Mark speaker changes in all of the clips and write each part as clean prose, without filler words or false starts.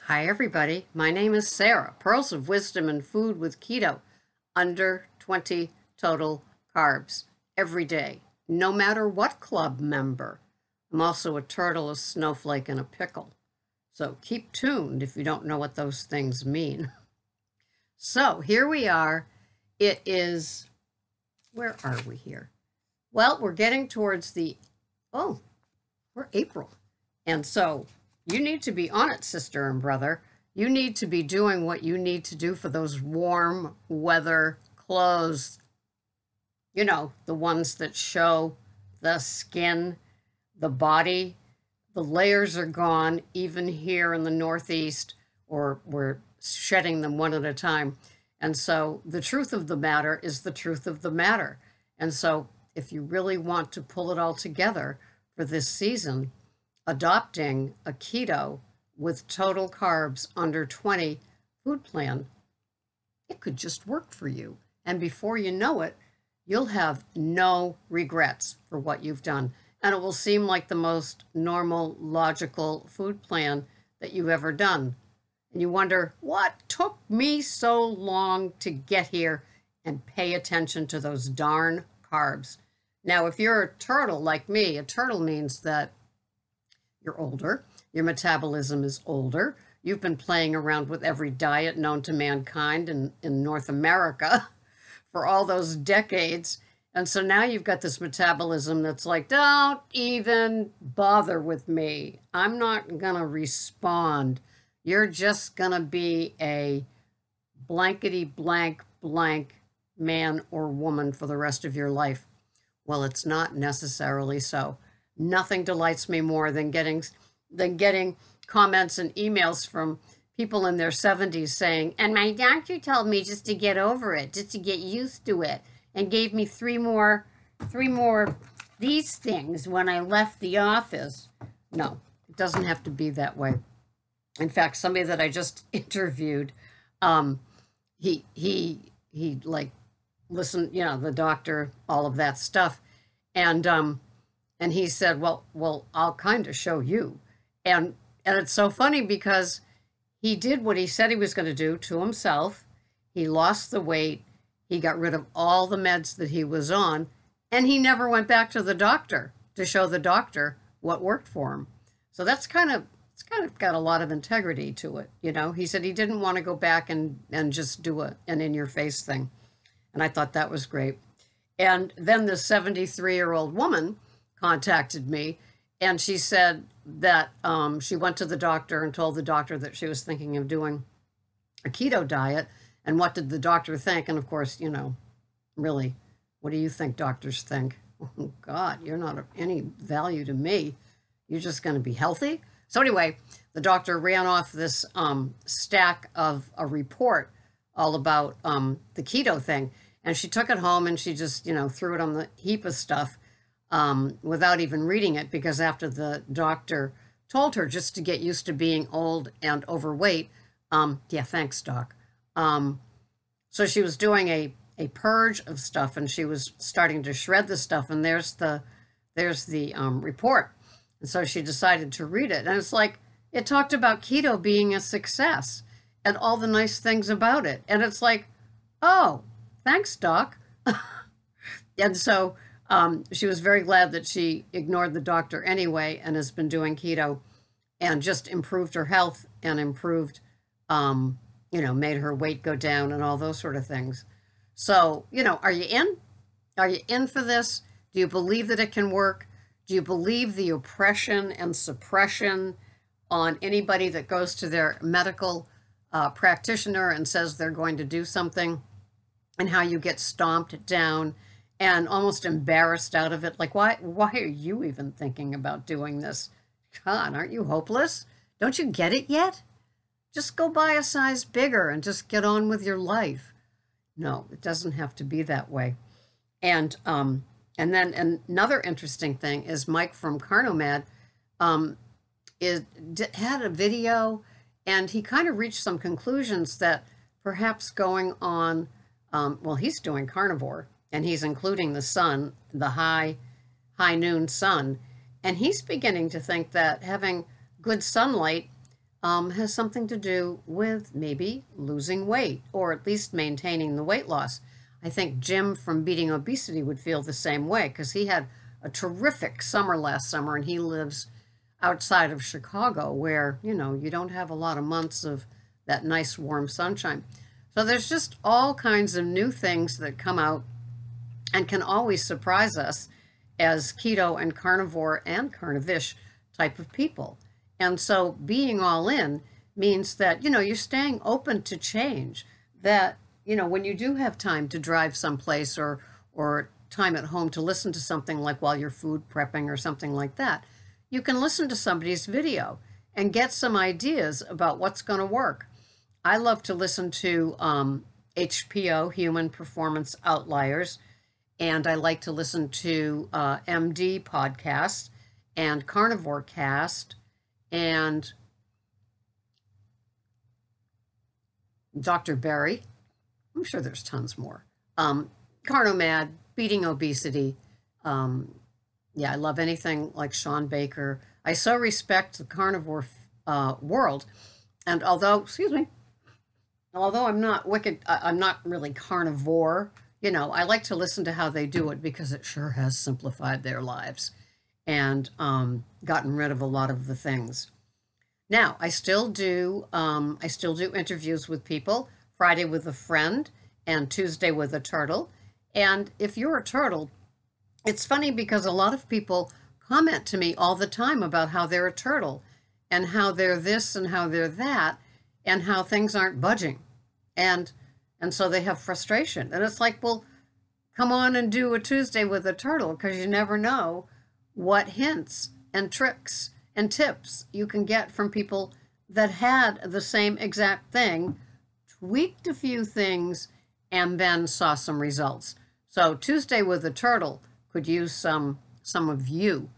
Speaker 1: Hi, everybody. My name is Sarah. Pearls of Wisdom and Food with Keto. Under 20 total carbs every day, no matter what club member. I'm also a turtle, a snowflake, and a pickle. So keep tuned if you don't know what those things mean. So here we are. It is, where are we here? Well, we're getting towards we're April. And so you need to be on it, sister and brother. You need to be doing what you need to do for those warm weather clothes. You know, the ones that show the skin, the body. The layers are gone, even here in the Northeast, or we're shedding them one at a time. And so the truth of the matter is the truth of the matter. And so if you really want to pull it all together for this season, adopting a keto with total carbs under 20 food plan, it could just work for you. And before you know it, you'll have no regrets for what you've done. And it will seem like the most normal, logical food plan that you've ever done. And you wonder, what took me so long to get here and pay attention to those darn carbs? Now, if you're a turtle like me, a turtle means that you're older, your metabolism is older, you've been playing around with every diet known to mankind in North America for all those decades. And so now you've got this metabolism that's like, don't even bother with me. I'm not going to respond. You're just going to be a blankety blank blank man or woman for the rest of your life. Well, it's not necessarily so. Nothing delights me more than getting comments and emails from people in their 70s saying, and my doctor told me just to get over it, just to get used to it, and gave me three more these things when I left the office. No, it doesn't have to be that way. In fact, somebody that I just interviewed, he like listened, the doctor, all of that stuff, and he said, well, I'll kind of show you, and it's so funny because he did what he said he was going to do to himself. He lost the weight. He got rid of all the meds that he was on, and he never went back to the doctor to show the doctor what worked for him. So it's kind of got a lot of integrity to it. He said he didn't want to go back and just do an in-your-face thing. And I thought that was great. And then this 73-year-old woman contacted me, and she said that she went to the doctor and told the doctor that she was thinking of doing a keto diet. And what did the doctor think? And of course, really, what do you think doctors think? Oh, God, you're not of any value to me. You're just going to be healthy. So anyway, the doctor ran off this stack of a report all about the keto thing. And she took it home and she just, threw it on the heap of stuff without even reading it, because after the doctor told her just to get used to being old and overweight, yeah, thanks, doc. So she was doing a purge of stuff, and she was starting to shred the stuff, and there's the report. And so she decided to read it. And it's like, it talked about keto being a success and all the nice things about it. And it's like, oh, thanks, doc. And so she was very glad that she ignored the doctor anyway and has been doing keto and just improved her health and improved, made her weight go down and all those sort of things. So, are you in? Are you in for this? Do you believe that it can work? Do you believe the oppression and suppression on anybody that goes to their medical practitioner and says they're going to do something, and how you get stomped down and almost embarrassed out of it? Like, why are you even thinking about doing this? God, aren't you hopeless? Don't you get it yet? Just go buy a size bigger and just get on with your life. No, it doesn't have to be that way. And then another interesting thing is Mike from OMAD had a video, and he kind of reached some conclusions that perhaps going on, he's doing carnivore, and he's including the sun, the high noon sun, and he's beginning to think that having good sunlight has something to do with maybe losing weight or at least maintaining the weight loss. I think Jim from Beating Obesity would feel the same way because he had a terrific summer last summer and he lives outside of Chicago where, you don't have a lot of months of that nice warm sunshine. So there's just all kinds of new things that come out and can always surprise us as keto and carnivore and carnivish type of people. And so being all in means that, you're staying open to change. That, when you do have time to drive someplace or time at home to listen to something like while you're food prepping or something like that, you can listen to somebody's video and get some ideas about what's going to work. I love to listen to HPO, Human Performance Outliers, and I like to listen to MD podcast and Carnivore Cast and Dr. Berry. I'm sure there's tons more. OMAD, Beating Obesity. Yeah, I love anything like Sean Baker. I so respect the carnivore world. And although I'm not wicked, I'm not really carnivore, I like to listen to how they do it because it sure has simplified their lives and gotten rid of a lot of the things. Now, I still do interviews with people, Friday with a friend and Tuesday with a turtle. And if you're a turtle, it's funny because a lot of people comment to me all the time about how they're a turtle and how they're this and how they're that and how things aren't budging. And so they have frustration. And it's like, well, come on and do a Tuesday with a turtle because you never know what hints and tricks and tips you can get from people that had the same exact thing, tweaked a few things, and then saw some results. So Tuesday with a turtle could use some of you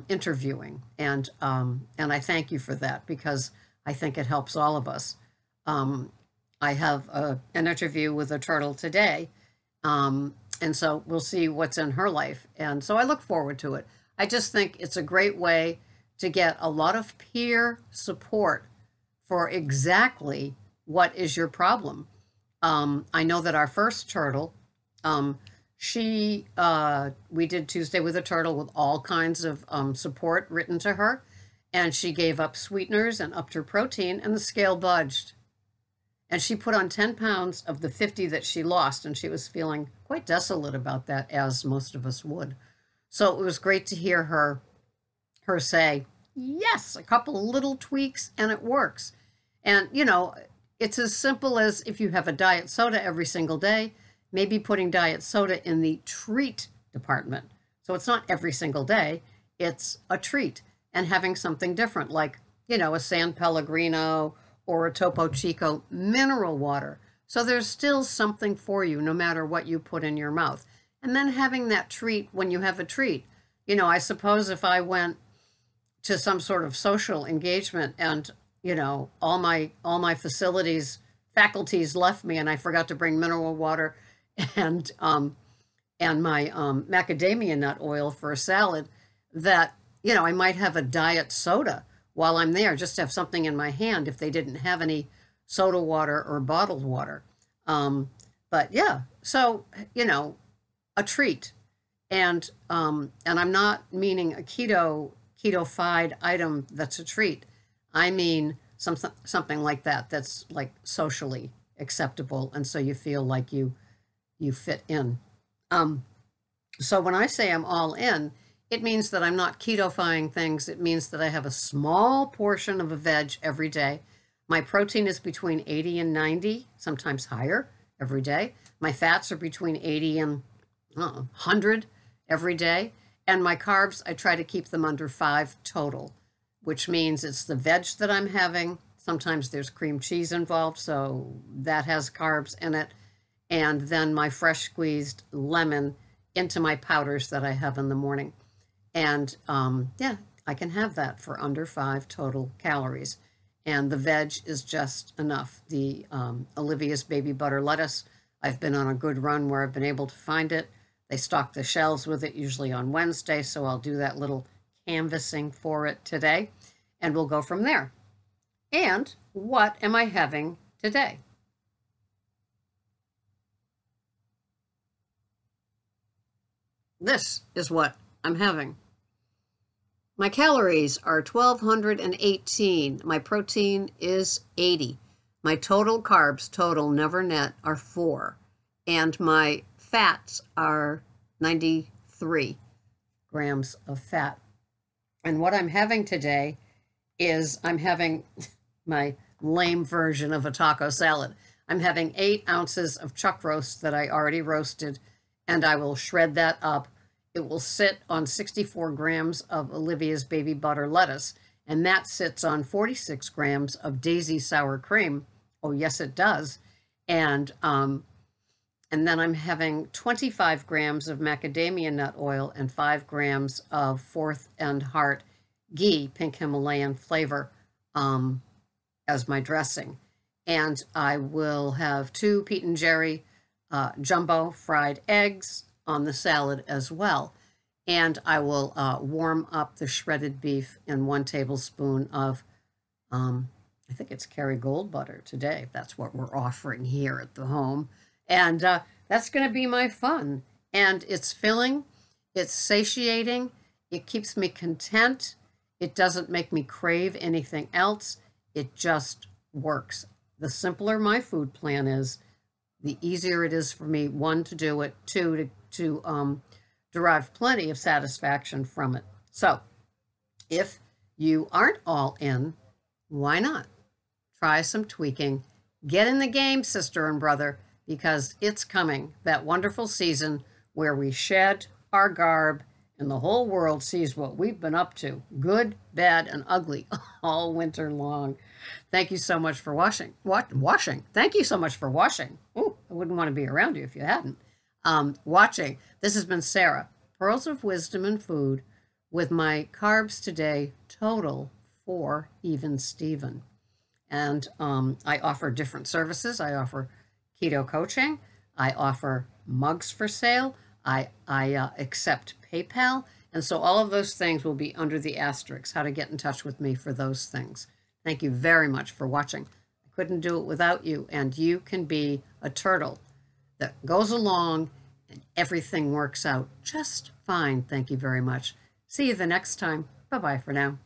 Speaker 1: interviewing, and I thank you for that because I think it helps all of us. I have an interview with a turtle today, and so we'll see what's in her life, and so I look forward to it. I just think it's a great way to get a lot of peer support for exactly what is your problem. I know that our first turtle, we did Tuesday with a turtle with all kinds of support written to her, and she gave up sweeteners and upped her protein, and the scale budged. And she put on 10 pounds of the 50 that she lost, and she was feeling quite desolate about that, as most of us would. So it was great to hear her say, yes, a couple of little tweaks, and it works. And, it's as simple as if you have a diet soda every single day, maybe putting diet soda in the treat department. So it's not every single day, it's a treat, and having something different like, a San Pellegrino or a Topo Chico mineral water. So there's still something for you no matter what you put in your mouth. And then having that treat when you have a treat. I suppose if I went to some sort of social engagement and, all my faculties left me and I forgot to bring mineral water and my macadamia nut oil for a salad, that, I might have a diet soda while I'm there, just to have something in my hand if they didn't have any soda water or bottled water. But yeah, so, a treat. And I'm not meaning a keto-fied item that's a treat. I mean something like that that's like socially acceptable, and so you feel like you fit in. So when I say I'm all in, it means that I'm not keto-fying things. It means that I have a small portion of a veg every day. My protein is between 80 and 90, sometimes higher every day. My fats are between 80 and 100 every day. And my carbs, I try to keep them under 5 total, which means it's the veg that I'm having. Sometimes there's cream cheese involved, so that has carbs in it. And then my fresh squeezed lemon into my powders that I have in the morning. And yeah, I can have that for under 5 total calories. And the veg is just enough. The Olivia's baby butter lettuce, I've been on a good run where I've been able to find it. They stock the shelves with it usually on Wednesday, so I'll do that little canvassing for it today, and we'll go from there. And what am I having today? This is what I'm having. My calories are 1,218. My protein is 80. My total carbs, total never net, are 4. And my fats are 93 grams of fat. And what I'm having today is I'm having my lame version of a taco salad. I'm having 8 ounces of chuck roast that I already roasted, and I will shred that up. It will sit on 64 grams of Olivia's baby butter lettuce, and that sits on 46 grams of Daisy sour cream. Oh, yes, it does. And then I'm having 25 grams of macadamia nut oil and 5 grams of Fourth and Heart ghee, pink Himalayan flavor, as my dressing. And I will have 2 Pete and Jerry jumbo fried eggs on the salad as well. And I will warm up the shredded beef in 1 tablespoon of, I think it's Kerrygold butter today. That's what we're offering here at the home. And that's going to be my fun. And it's filling, it's satiating, it keeps me content, it doesn't make me crave anything else, it just works. The simpler my food plan is, the easier it is for me, 1, to do it, 2, to derive plenty of satisfaction from it. So if you aren't all in, why not? Try some tweaking. Get in the game, sister and brother, because it's coming, that wonderful season where we shed our garb and the whole world sees what we've been up to, good, bad, and ugly, all winter long. Thank you so much for washing. Washing. Thank you so much for washing. Ooh, I wouldn't want to be around you if you hadn't. Watching. This has been Sarah, Pearls of Wisdom and Food, with my carbs today total for even Steven. And I offer different services. I offer keto coaching. I offer mugs for sale. I accept PayPal. And so all of those things will be under the asterisk, how to get in touch with me for those things. Thank you very much for watching. I couldn't do it without you, and you can be a turtle that goes along and everything works out just fine. Thank you very much. See you the next time. Bye-bye for now.